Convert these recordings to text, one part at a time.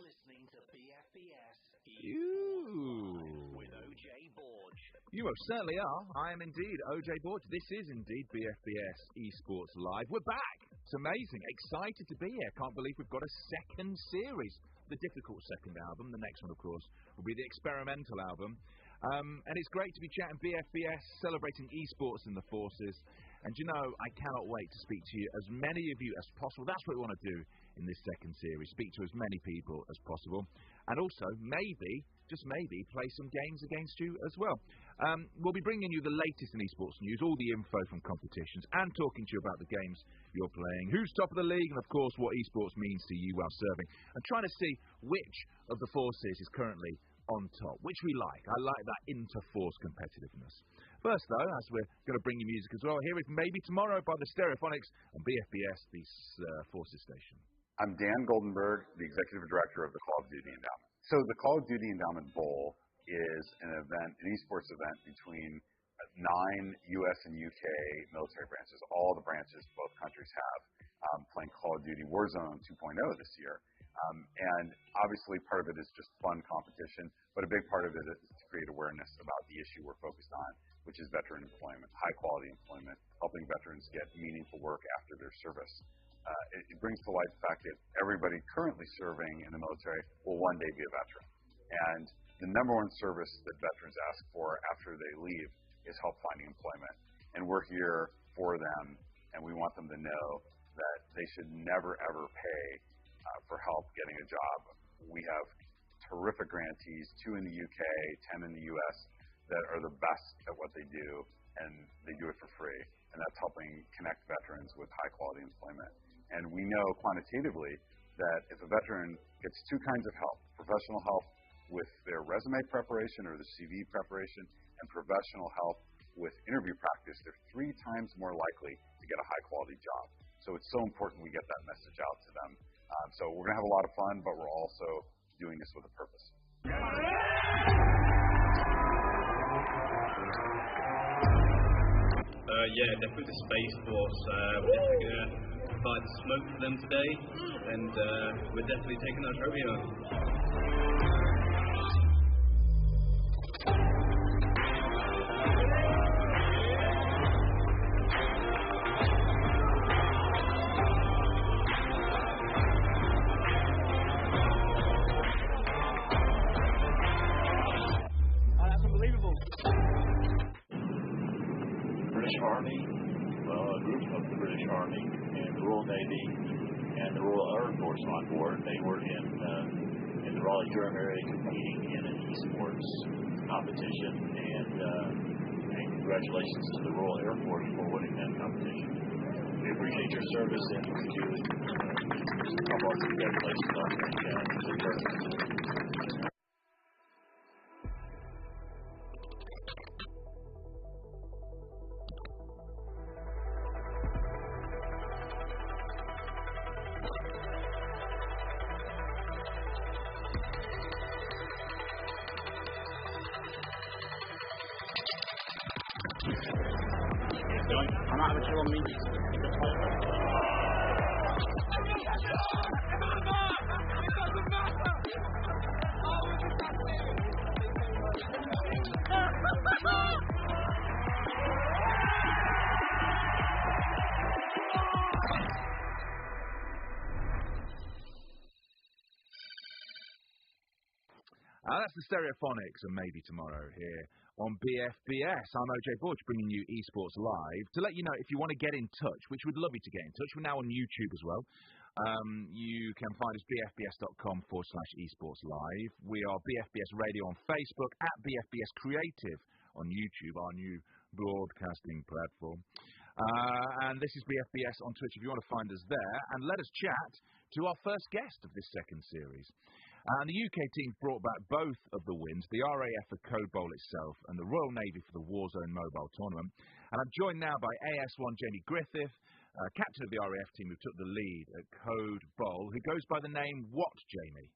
listening to BFBS Esports with OJ Borg. You most certainly are. I am indeed OJ Borg. This is indeed BFBS Esports Live. We're back. It's amazing. Excited to be here. Can't believe we've got a second series. The difficult second album. The next one, of course, will be the experimental album. And it's great to be chatting BFBS, celebrating esports and the forces. And you know, I cannot wait to speak to you, as many of you as possible. That's what we want to do in this second series. Speak to as many people as possible. And also, maybe, just maybe, play some games against you as well. We'll be bringing you the latest in esports news, all the info from competitions, and talking to you about the games you're playing, who's top of the league, and of course, what esports means to you while serving. And trying to see which of the forces is currently on top, which we like. I like that inter-force competitiveness. First, though, as we're going to bring you music as well, here is Maybe Tomorrow by the Stereophonics on BFBS, the Forces station. I'm Dan Goldenberg, the Executive Director of the Call of Duty Endowment. So the Call of Duty Endowment Bowl is an event, an esports event between 9 U.S. and U.K. military branches. All the branches both countries have playing Call of Duty Warzone 2.0 this year. And obviously part of it is just fun competition, but a big part of it is to create awareness about the issue we're focused on, which is veteran employment, high-quality employment, helping veterans get meaningful work after their service. It brings to light the fact that everybody currently serving in the military will one day be a veteran. And the number one service that veterans ask for after they leave is help finding employment. And we're here for them, and we want them to know that they should never, ever pay for help getting a job. We have terrific grantees, 2 in the UK, 10 in the US, that are the best at what they do, and they do it for free. And that's helping connect veterans with high-quality employment. And we know quantitatively that if a veteran gets 2 kinds of help, professional help with their resume preparation or the CV preparation, and professional help with interview practice, they're 3 times more likely to get a high-quality job. So it's so important we get that message out to them. So we're going to have a lot of fun, but we're also doing this with a purpose. Yeah, definitely the Space Force. We're definitely going to provide the smoke for them today, and we're definitely taking that trophy home. Army, a group of the British Army and the Royal Navy and the Royal Air Force on board. They were in the Raleigh-Durham area competing in an esports competition, and congratulations to the Royal Air Force for winning that competition. We appreciate your service, and we do our congratulations on the tournament. I'm not sure on me. That's the Stereophonics and Maybe Tomorrow here on BFBS. I'm OJ Borg, bringing you Esports Live. To let you know, if you want to get in touch, which we'd love you to get in touch, we're now on YouTube as well. You can find us bfbs.com/esports live. We are BFBS Radio on Facebook, at BFBS Creative on YouTube, our new broadcasting platform. And this is BFBS on Twitch if you want to find us there. And let us chat to our first guest of this second series. And the UK team brought back both of the wins, the RAF for C.O.D.E Bowl itself and the Royal Navy for the Warzone Mobile Tournament. And I'm joined now by AS1 Jamie Griffith, captain of the RAF team who took the lead at C.O.D.E Bowl, who goes by the name what, Jamie?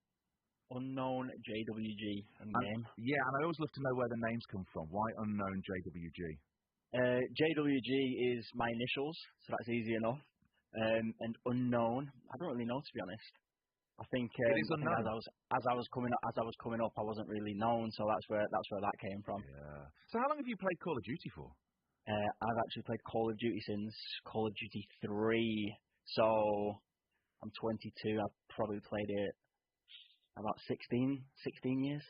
Unknown JWG name. Yeah, and I always love to know where the names come from. Why unknown JWG? JWG is my initials, so that's easy enough. And unknown, I don't really know, to be honest. I think as I was coming up, I wasn't really known, so that's where that came from. Yeah. So how long have you played Call of Duty for? I've actually played Call of Duty since Call of Duty 3, so I'm 22. I've probably played it about 16 years.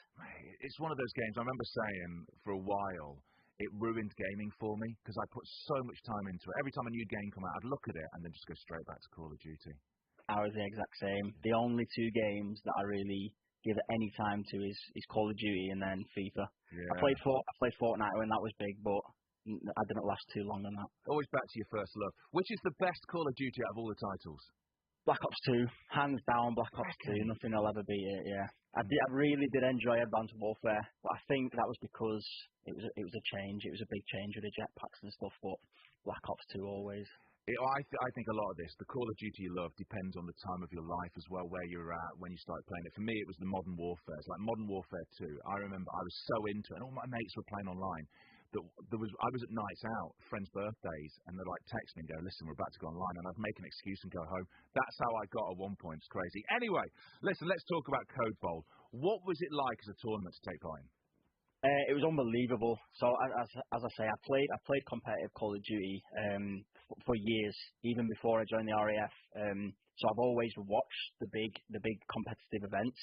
It's one of those games, I remember saying for a while, it ruined gaming for me because I put so much time into it. Every time a new game come out, I'd look at it and then just go straight back to Call of Duty. I was the exact same. The only two games that I really give it any time to is Call of Duty and then FIFA. Yeah. I played Fortnite when that was big, but I didn't last too long on that. Always back to your first love. Which is the best Call of Duty out of all the titles? Black Ops 2, hands down. Black Ops 2, nothing will ever beat it. Yeah, I really did enjoy Advanced Warfare, but I think that was because it was a change. It was a big change with the jetpacks and stuff. But Black Ops 2 always. I think a lot of this, the Call of Duty you love, depends on the time of your life as well, where you're at when you start playing it. For me, it was the Modern Warfare. It's like Modern Warfare 2. I remember I was so into it, and all my mates were playing online. That I was at nights out, friends' birthdays, and they'd like text me and go, listen, we're about to go online, and I'd make an excuse and go home. That's how I got at one point. It's crazy. Anyway, listen, let's talk about C.O.D.E Bowl. What was it like as a tournament to take part in? It was unbelievable. So as I say, I played competitive Call of Duty for years, even before I joined the RAF. So I've always watched the big competitive events.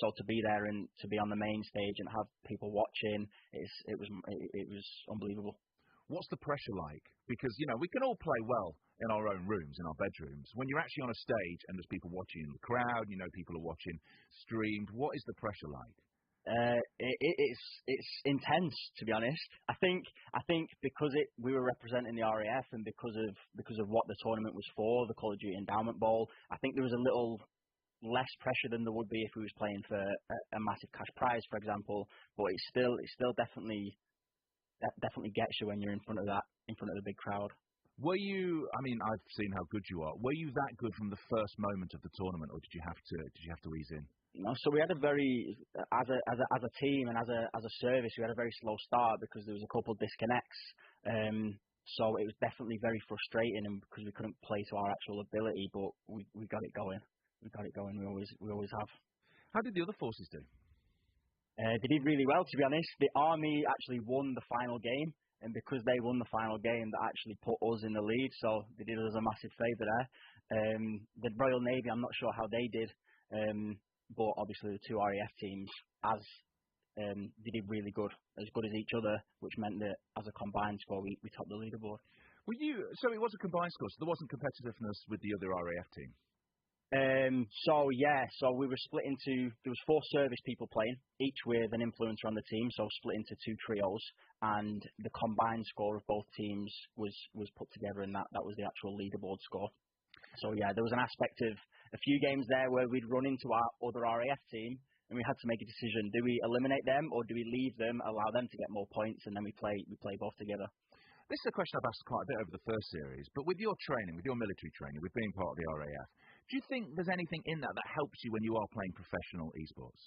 So to be there and to be on the main stage and have people watching, it was unbelievable. What's the pressure like? Because we can all play well in our own rooms, in our bedrooms. When you're actually on a stage and there's people watching in the crowd, people are watching streamed. What is the pressure like? It's intense, to be honest. I think because we were representing the RAF and because of what the tournament was for, the Call of Duty Endowment Bowl, I think there was a little less pressure than there would be if we was playing for a massive cash prize, for example. But it still definitely gets you when you're in front of the big crowd. Were you? I mean, I've seen how good you are. Were you that good from the first moment of the tournament, or did you have to ease in? No, so we had a very, as a team and as a service, we had a very slow start because there was a couple of disconnects. So it was definitely very frustrating, and because we couldn't play to our actual ability, but we got it going. We always have. How did the other forces do? They did really well, to be honest. The Army actually won the final game, and because they won the final game, that actually put us in the lead. So they did us a massive favour there. The Royal Navy, I'm not sure how they did. But obviously the two RAF teams, they did really good as each other, which meant that as a combined score, we topped the leaderboard. So it was a combined score, so there wasn't competitiveness with the other RAF team? So we were split into, there was 4 service people playing, each with an influencer on the team, so split into 2 trios, and the combined score of both teams was put together, and that was the actual leaderboard score. So yeah, there was an aspect of a few games there where we'd run into our other RAF team and we had to make a decision. Do we eliminate them or do we leave them, allow them to get more points, and then we play both together? This is a question I've asked quite a bit over the first series, but with your training, with your military training, with being part of the RAF, do you think there's anything in that helps you when you are playing professional esports?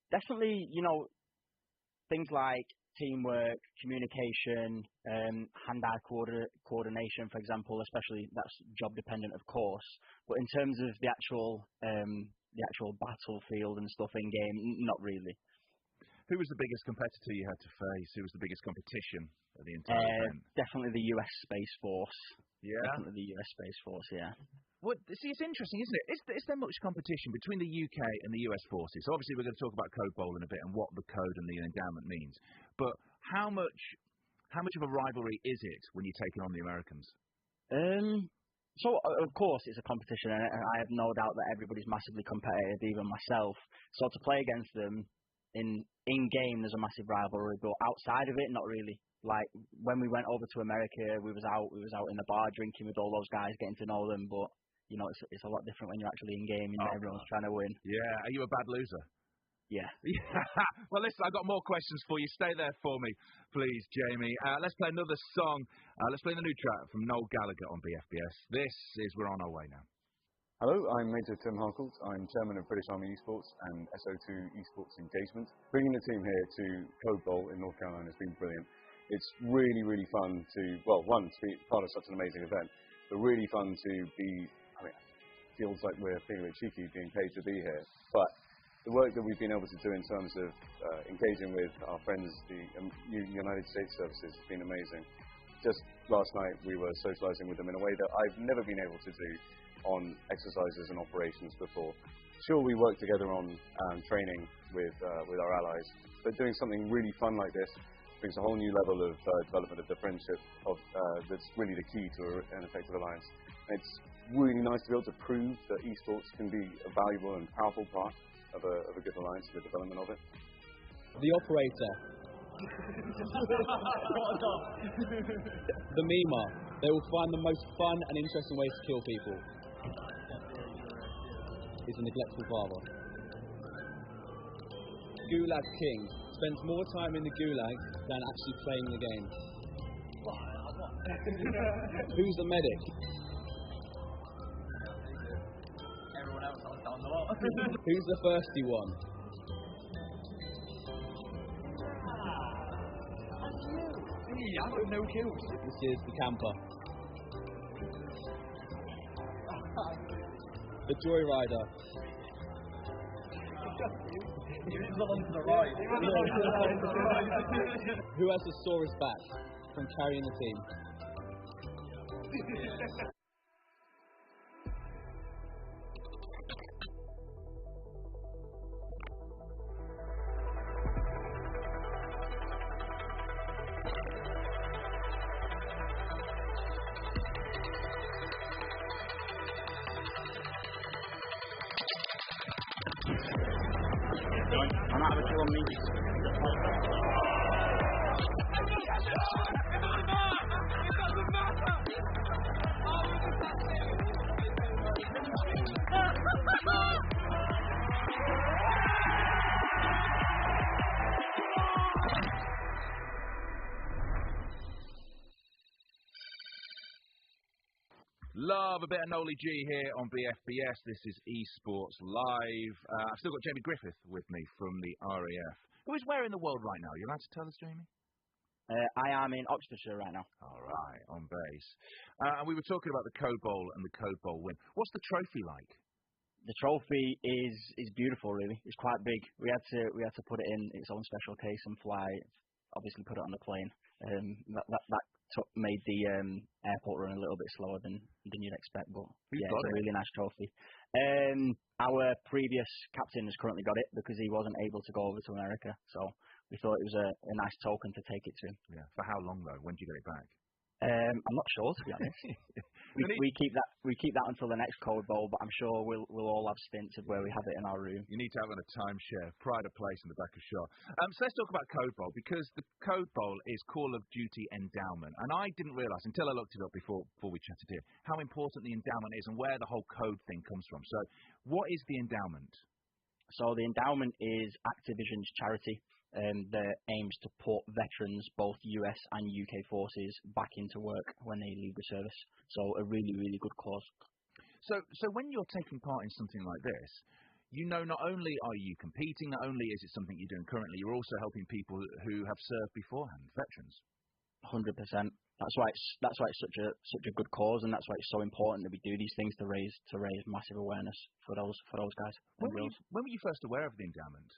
Definitely, things like teamwork, communication, hand-eye coordination, for example, especially that's job dependent, of course. But in terms of the actual battlefield and stuff in game, not really. Who was the biggest competitor you had to face? Who was the biggest competition at the entire event? Definitely the US Space Force. Yeah? Definitely the US Space Force, yeah. Well, see, it's interesting, isn't it? Is there much competition between the UK and the US forces? So obviously we're going to talk about C.O.D.E Bowl in a bit and what the C.O.D.E and the Endowment means. But how much of a rivalry is it when you're taking on the Americans? So, of course, it's a competition, and I have no doubt that everybody's massively competitive, even myself. So to play against them in-game, there's a massive rivalry, but outside of it, not really. Like, when we went over to America, we was out in the bar drinking with all those guys, getting to know them, but it's a lot different when you're actually in game and everyone's trying to win. Yeah. Are you a bad loser? Yeah. Well, listen, I've got more questions for you. Stay there for me, please, Jamie. Let's play another song. Let's play the new track from Noel Gallagher on BFBS. This is We're On Our Way Now. Hello, I'm Major Tim Harcourt. I'm Chairman of British Army Esports and SO2 Esports Engagement. Bringing the team here to C.O.D.E Bowl in North Carolina has been brilliant. It's really, really fun to be part of such an amazing event, but really fun to be, feels like we're feeling a bit cheeky being paid to be here. But the work that we've been able to do in terms of engaging with our friends, the United States services, has been amazing. Just last night we were socializing with them in a way that I've never been able to do on exercises and operations before. Sure, we work together on training with our allies, but doing something really fun like this brings a whole new level of development of the friendship that's really the key to an effective alliance. And it's really nice to be able to prove that esports can be a valuable and powerful part of a good alliance, the development of it. The operator. The memer. They will find the most fun and interesting ways to kill people. Is a neglectful father. Gulag King spends more time in the gulag than actually playing the game. Who's the medic? Everyone else on the lot. Who's the thirsty one? I've got no kills. This is the camper. The joyrider. He's not on to the right. Who has the sorest back from carrying the team? I'm out of a kill on me. Love a bit of Noli G here on BFBS. This is Esports Live. I've still got Jamie Griffith with me from the RAF. Who is where in the world right now? You allowed to tell us, Jamie? I am in Oxfordshire right now. All right, on base. And we were talking about the C.O.D.E Bowl and the C.O.D.E Bowl win. What's the trophy like? The trophy is beautiful, really. It's quite big. We had to put it in its own special case and fly. Obviously, put it on the plane. That made the airport run a little bit slower than you'd expect, but yeah, it's a really nice trophy. Our previous captain has currently got it because he wasn't able to go over to America, so we thought it was a nice token to take it to him. Yeah. For how long though? When do you get it back? I'm not sure, to be honest. we keep that until the next C.O.D.E Bowl, but I'm sure we'll all have stints of where we have it in our room. You need to have it in a timeshare, pride of place in the back of shot. So let's talk about C.O.D.E Bowl, because the C.O.D.E Bowl is Call of Duty Endowment, and I didn't realise until I looked it up before we chatted here how important the endowment is and where the whole code thing comes from. So, what is the endowment? So the endowment is Activision's charity. That aims to put veterans, both US and UK forces, back into work when they leave the service. So a really, really good cause. So when you're taking part in something like this, you know not only are you competing, not only is it something you're doing currently, you're also helping people who have served beforehand, veterans. 100%. That's why it's such a good cause, and that's why it's so important that we do these things to raise massive awareness for those guys. When were you first aware of the endowment?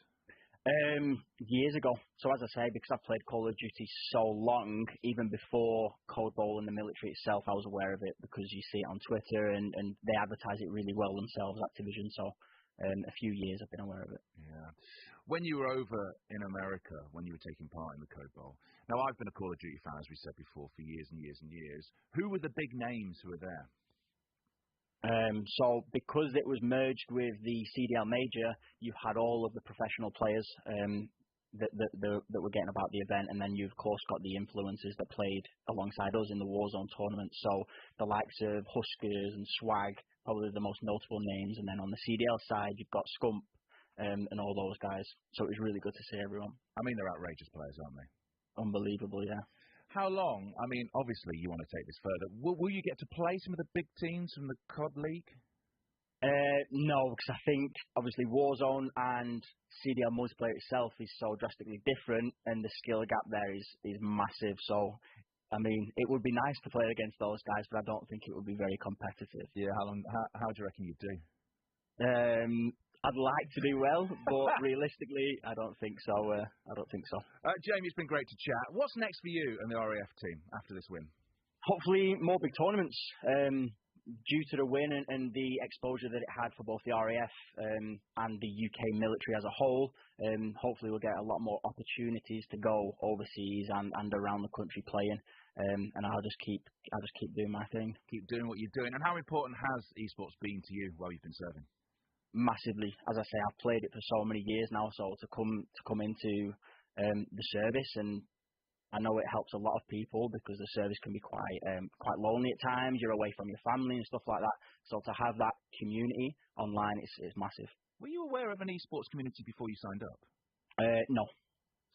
Years ago. So as I say, because I've played Call of Duty so long, even before C.O.D.E Bowl and the military itself, I was aware of it because you see it on Twitter and they advertise it really well themselves, Activision. So a few years I've been aware of it. Yeah. When you were over in America, when you were taking part in the C.O.D.E Bowl, now I've been a Call of Duty fan, as we said before, for years and years and years. Who were the big names who were there? So because it was merged with the CDL Major, you had all of the professional players that were getting about the event, and then you of course got the influencers that played alongside us in the Warzone tournament. So the likes of Huskers and Swag, probably the most notable names, and then on the CDL side you've got Scump and all those guys. So it was really good to see everyone. I mean, they're outrageous players, aren't they? Unbelievable, yeah. How long? I mean, obviously you want to take this further. Will you get to play some of the big teams from the C.O.D League? No, because I think obviously Warzone and CDL multiplayer itself is so drastically different, and the skill gap there is massive. So I mean, it would be nice to play against those guys, but I don't think it would be very competitive. Yeah, how do you reckon you'd do? I'd like to do well, but realistically, I don't think so. Jamie, it's been great to chat. What's next for you and the RAF team after this win? Hopefully, more big tournaments. Due to the win and the exposure that it had for both the RAF and the UK military as a whole, hopefully we'll get a lot more opportunities to go overseas and around the country playing. And I'll just keep doing my thing. Keep doing what you're doing. And how important has esports been to you while you've been serving? Massively. As I say, I've played it for so many years now, so to come into the service, and I know it helps a lot of people because the service can be quite lonely at times. You're away from your family and stuff like that. So to have that community online is massive. Were you aware of an esports community before you signed up? No.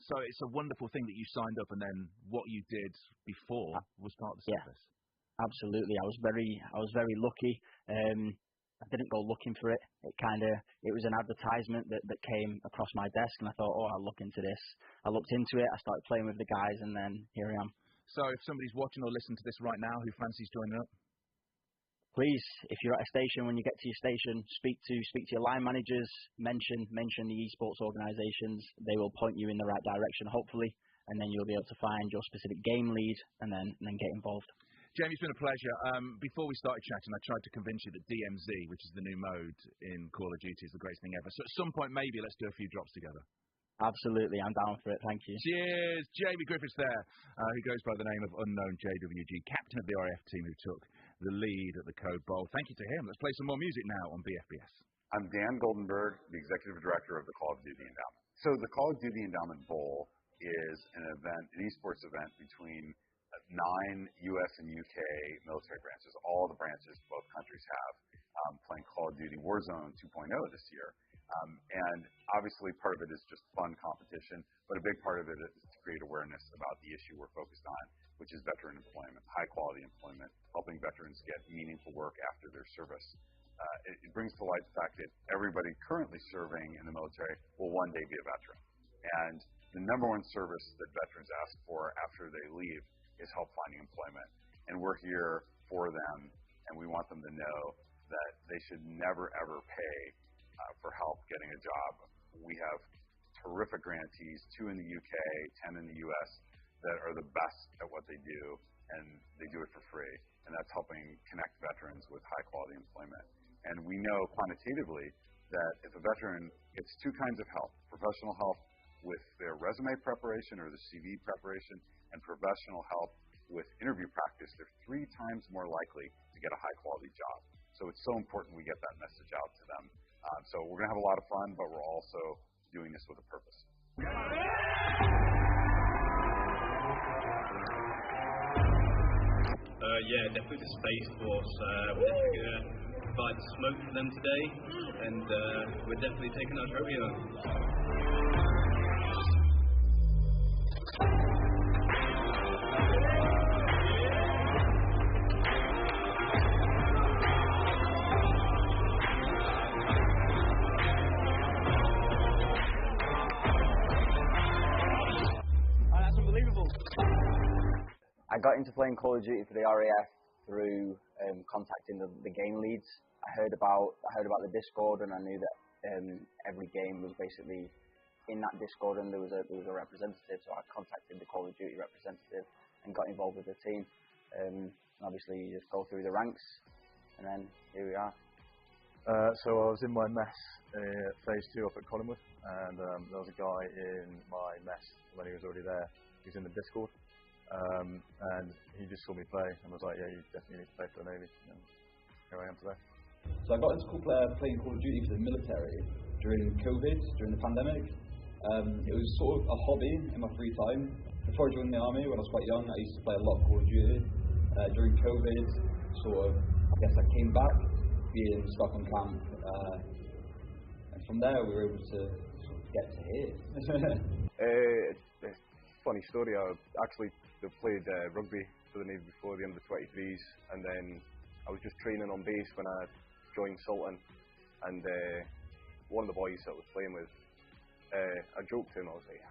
So it's a wonderful thing that you signed up, and then what you did before was part of the service. Yeah, absolutely. I was very lucky. I didn't go looking for it. It was an advertisement that came across my desk, and I thought, I'll look into this. I looked into it, I started playing with the guys, and then here I am. So if somebody's watching or listening to this right now who fancies joining up, please, if you're at a station, when you get to your station, speak to your line managers, mention the esports organisations. They will point you in the right direction, hopefully, and then you'll be able to find your specific game lead and then get involved. Jamie, it's been a pleasure. Before we started chatting, I tried to convince you that DMZ, which is the new mode in Call of Duty, is the greatest thing ever. So at some point, maybe let's do a few drops together. Absolutely, I'm down for it. Thank you. Cheers. Jamie Griffith's there, who goes by the name of Unknown JWG, captain of the RAF team who took the lead at the C.O.D.E Bowl. Thank you to him. Let's play some more music now on BFBS. I'm Dan Goldenberg, the executive director of the Call of Duty Endowment. So the Call of Duty Endowment Bowl is an esports event between 9 U.S. and UK military branches, all the branches both countries have, playing Call of Duty Warzone 2.0 this year. And obviously part of it is just fun competition, but a big part of it is to create awareness about the issue we're focused on, which is veteran employment, high quality employment, helping veterans get meaningful work after their service. It brings to light the fact that everybody currently serving in the military will one day be a veteran. And the number one service that veterans ask for after they leave is help finding employment. And we're here for them, and we want them to know that they should never, ever pay for help getting a job. We have terrific grantees, 2 in the UK, 10 in the US, that are the best at what they do, and they do it for free. And that's helping connect veterans with high-quality employment. And we know quantitatively that if a veteran gets 2 kinds of help, professional help with their resume preparation or the CV preparation, and professional help with interview practice, they're 3 times more likely to get a high-quality job. So it's so important we get that message out to them. So we're going to have a lot of fun, but we're also doing this with a purpose. Yeah, definitely the Space Force. We're definitely going to provide the smoke for them today, and we're definitely taking our trophy home. I got into playing Call of Duty for the RAF through contacting the game leads. I heard about the Discord, and I knew that every game was basically in that Discord, and there was a representative. So I contacted the Call of Duty representative and got involved with the team. And obviously, you just go through the ranks, and then here we are. So I was in my mess phase 2 up at Collingwood, and there was a guy in my mess when he was already there. He was in the Discord. And he just saw me play and was like, yeah, you definitely need to play for the Navy. And here I am today. So I got into playing Call of Duty for the military during COVID, during the pandemic. It was sort of a hobby in my free time. Before I joined the army, when I was quite young, I used to play a lot of Call of Duty. During COVID, I guess I came back, being stuck on camp. And from there, we were able to sort of get to here. Funny story, I actually played rugby for the Navy before, the under-23s, and then I was just training on base when I joined Sultan, and one of the boys that I was playing with, I joked to him, I was like,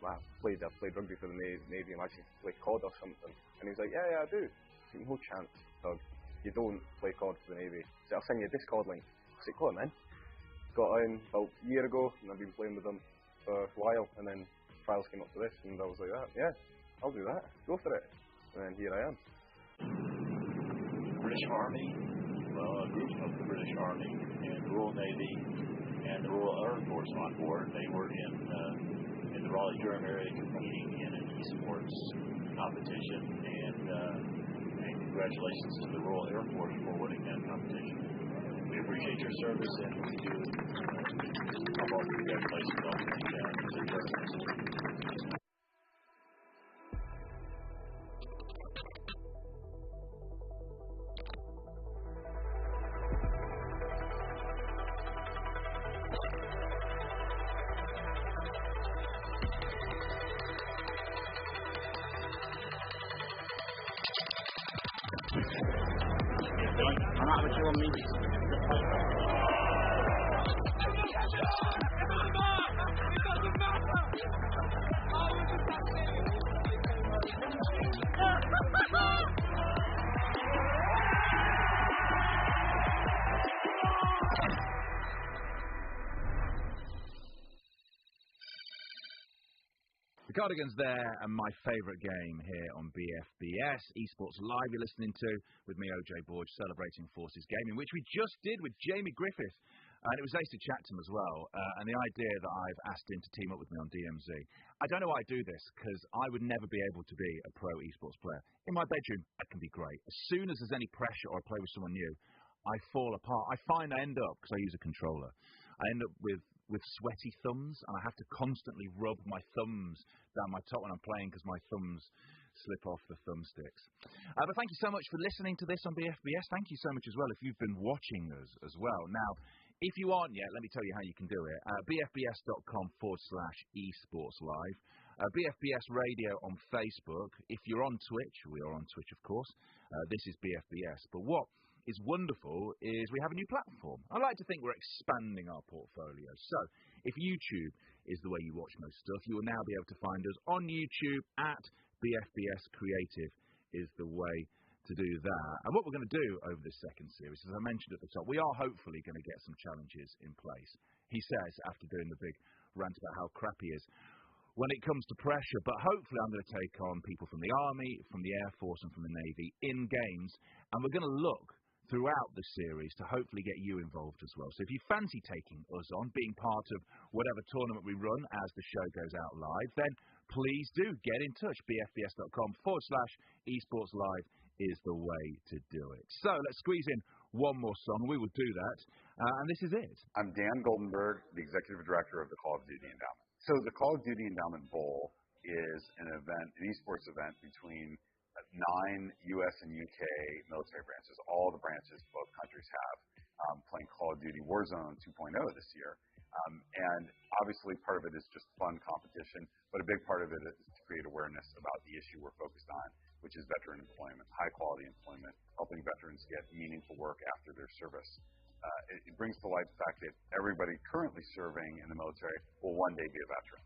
I've played rugby for the Navy, imagine you play C.O.D.E or something. And he's like, yeah, I do. I said, no chance, Doug. You don't play C.O.D for the Navy. He said, I'll send you a Discord link. I said, go on then. Got in about a year ago, and I've been playing with them for a while, and then trials came up for this, and I was like, yeah, I'll do that. Go for it. And then here I am. British Army, a group of the British Army and the Royal Navy and the Royal Air Force on board. They were in the Raleigh-Durham area competing in an Esports competition, and congratulations to the Royal Air Force for winning that competition. We appreciate your service, and we do congratulations on the tournament. I'm out of a drum meeting. The Cardigans there, and my favourite game here on BFBS Esports Live. You're listening to with me, OJ Borg, celebrating Forces Gaming, which we just did with Jamie Griffith, and it was nice to chat to him as well. And the idea that I've asked him to team up with me on DMZ, I don't know why I do this, because I would never be able to be a pro esports player. In my bedroom, I can be great. As soon as there's any pressure or I play with someone new, I fall apart. I find I end up, because I use a controller, I end up with sweaty thumbs, and I have to constantly rub my thumbs down my top when I'm playing because my thumbs slip off the thumbsticks. But thank you so much for listening to this on BFBS. Thank you so much as well if you've been watching us as well. Now, if you aren't yet, let me tell you how you can do it. BFBS.com/esports live. BFBS Radio on Facebook. If you're on Twitch, we are on Twitch, of course. This is BFBS. But what is wonderful is we have a new platform. I like to think we're expanding our portfolio. So, if YouTube is the way you watch most stuff, you will now be able to find us on YouTube at BFBS Creative is the way to do that. And what we're going to do over this second series, as I mentioned at the top, we are hopefully going to get some challenges in place. He says, after doing the big rant about how crap he is, when it comes to pressure, but hopefully I'm going to take on people from the Army, from the Air Force and from the Navy in games, and we're going to look throughout the series to hopefully get you involved as well. So if you fancy taking us on, being part of whatever tournament we run as the show goes out live, then please do get in touch. BFBS.com/esports live is the way to do it. So let's squeeze in one more song. We will do that. And this is it. I'm Dan Goldenberg, the Executive Director of the Call of Duty Endowment. So the Call of Duty Endowment Bowl is an event, an esports event between 9 U.S. and U.K. military branches, all the branches both countries have, playing Call of Duty Warzone 2.0 this year. And obviously part of it is just fun competition, but a big part of it is to create awareness about the issue we're focused on, which is veteran employment, high-quality employment, helping veterans get meaningful work after their service. It brings to light the fact that everybody currently serving in the military will one day be a veteran.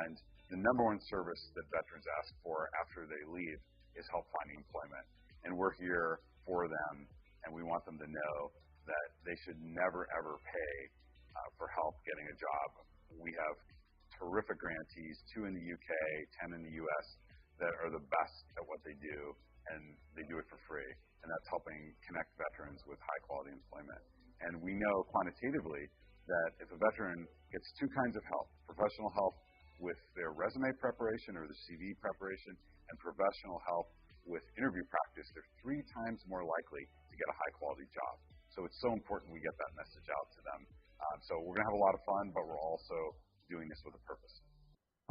And the number one service that veterans ask for after they leave is help finding employment. And we're here for them, and we want them to know that they should never, ever pay for help getting a job. We have terrific grantees, 2 in the UK, 10 in the US, that are the best at what they do, and they do it for free. And that's helping connect veterans with high-quality employment. And we know quantitatively that if a veteran gets 2 kinds of help, professional help with their resume preparation or the CV preparation, and professional help with interview practice, they're 3 times more likely to get a high-quality job. So it's so important we get that message out to them. So we're going to have a lot of fun, but we're also doing this with a purpose.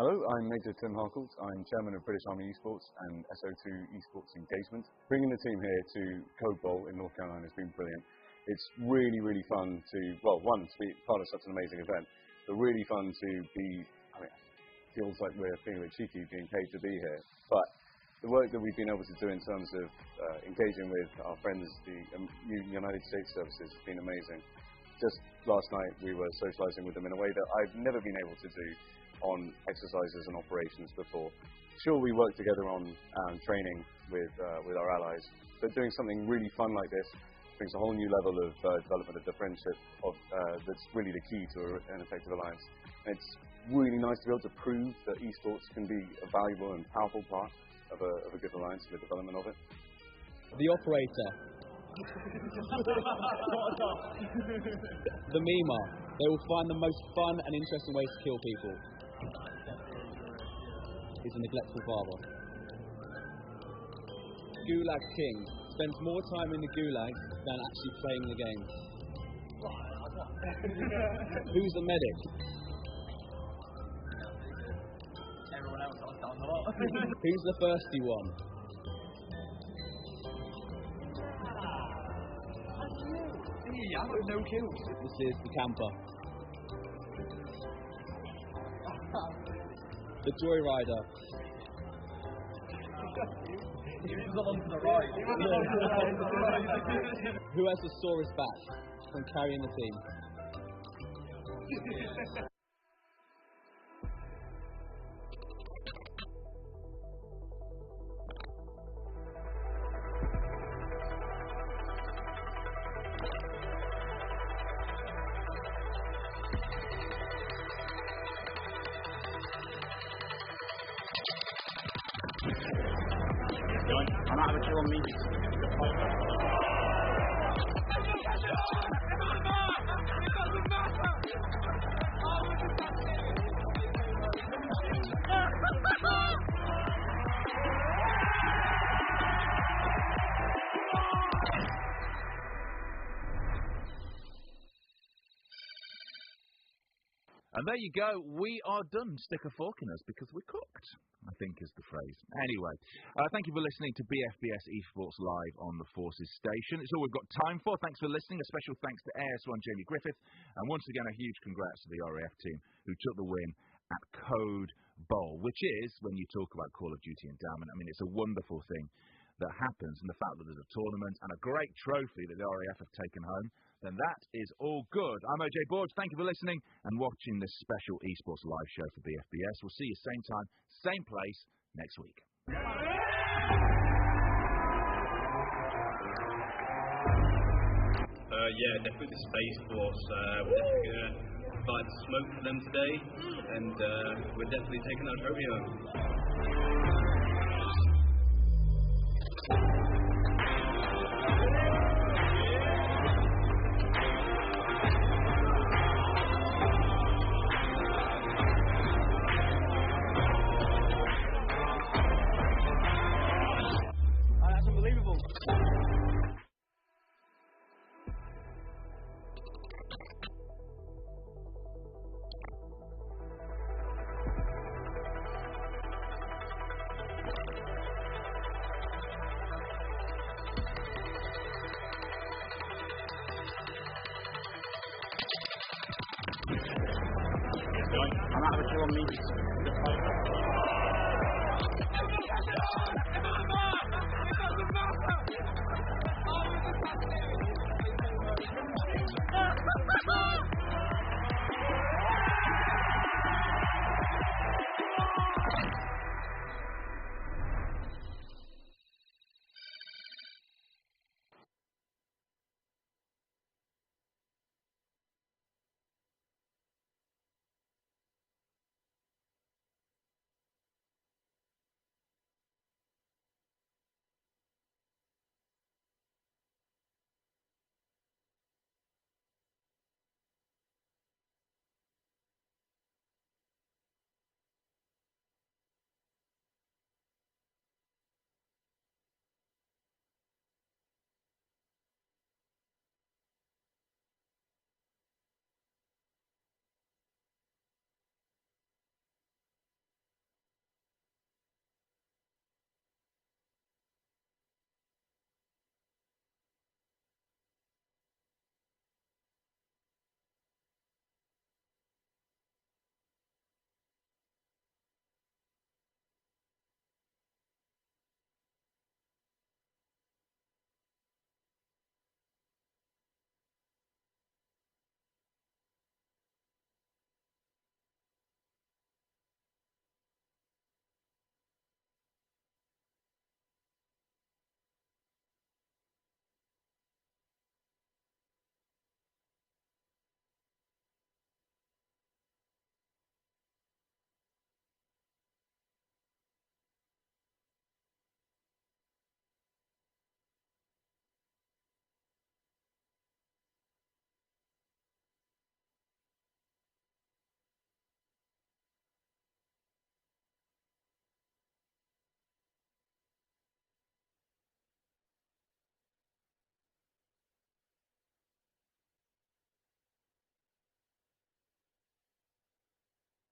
Hello, I'm Major Tim Harkles. I'm Chairman of British Army Esports and SO2 Esports Engagement. Bringing the team here to C.O.D.E Bowl in North Carolina has been brilliant. It's really, really fun to, well, one, to be part of such an amazing event, but really fun to be, I mean, it feels like we're feeling a bit cheeky being paid to be here, but the work that we've been able to do in terms of engaging with our friends, the United States services, has been amazing. Just last night we were socialising with them in a way that I've never been able to do on exercises and operations before. Sure, we work together on training with our allies, but doing something really fun like this brings a whole new level of development of the friendship that's really the key to an effective alliance. And it's really nice to be able to prove that esports can be a valuable and powerful part of a good alliance and the development of it. The operator. The memer. They will find the most fun and interesting ways to kill people. He's a neglectful father. Gulag King spends more time in the gulag than actually playing the game. Who's the medic? Everyone else got done a lot. Who's the thirsty one? Yeah, I've got no kills. This is the camper. The joyrider. Who has the sorest back from carrying the team? I'm out of a kill on me. And there you go. We are done. Stick a fork in us because we're cooked, I think is the phrase. Anyway, thank you for listening to BFBS Esports Live on the Forces Station. It's all we've got time for. Thanks for listening. A special thanks to AS1 Jamie Griffith. And once again, a huge congrats to the RAF team who took the win at C.O.D.E Bowl, which is, when you talk about Call of Duty Endowment, I mean, it's a wonderful thing that happens. And the fact that there's a tournament and a great trophy that the RAF have taken home, then that is all good. I'm OJ Borg. Thank you for listening and watching this special Esports Live show for BFBS. We'll see you same time, same place next week. Yeah, definitely the Space Force. We're definitely going to provide smoke for them today, and we're definitely taking our trophy home. That's unbelievable. I'm out of a kill on me.